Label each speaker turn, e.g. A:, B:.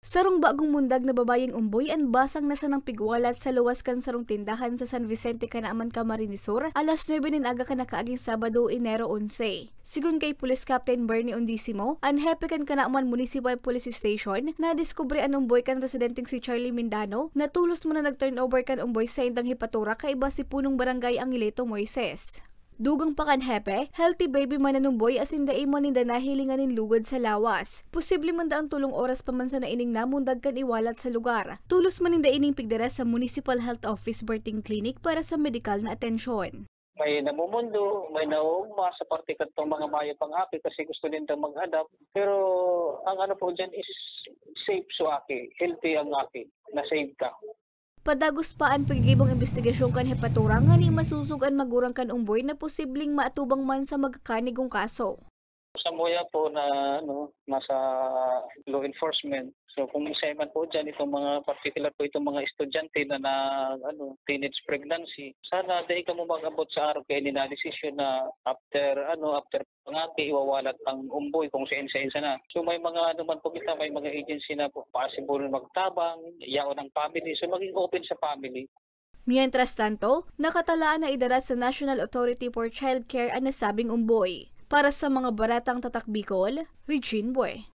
A: Sarong bagong mundag na babayeng umboy ang basang nasa ng pigwalat sa luwas kan sarong tindahan sa San Vicente Canaaman, Camarines Sur, alas 9 nin aga kan nakaaging Sabado, Enero 11. Sigun kay Police Captain Bernie Undisimo, ang hepe kan Canaaman Municipal Police Station, na diskubre ang umboy kan residenteng si Charlie Mindano, na tulos mo na nag-turnover kan umboy sa indang hipatura kaiba si punong barangay Angelito Moises. Dugang pa kan hepe, healthy baby mananumboy asin daimon ninda nahilinganin lugod sa lawas. Posible man daang tulong oras pa man sa naining namundag kan iwalat sa lugar. Tulos man ninda ining pigdara sa Municipal Health Office Birthing Clinic para sa medikal na atensyon.
B: May namumundo, may nauma sa parte katong mga mayo pang-api kasi gusto nila mag-adapt. Pero ang ano po dyan is safe so aki, healthy ang aki, na safe ka.
A: Padagos pa ang pagigibong investigasyon kan hepatura nga ni masusugan magurang kan umboy na posibleng maatubang man sa magkakanigong kaso.
B: Sa muya po na nasa law enforcement. So kung isa man po dyan itong mga particular po itong mga estudyante na teenage pregnancy, sana dahil ka mo mag-abot sa araw kaya ninadesisyon na after pangapi iwawalat ang umboy kung sa na. So may mga man po kita, may mga agency na po possible magtabang, yaon ng family, so maging open sa family.
A: Mientras tanto, nakatalaan na idara sa National Authority for Child Care ang nasabing umboy. Para sa mga baratang tatak Bicol, Regine Boy.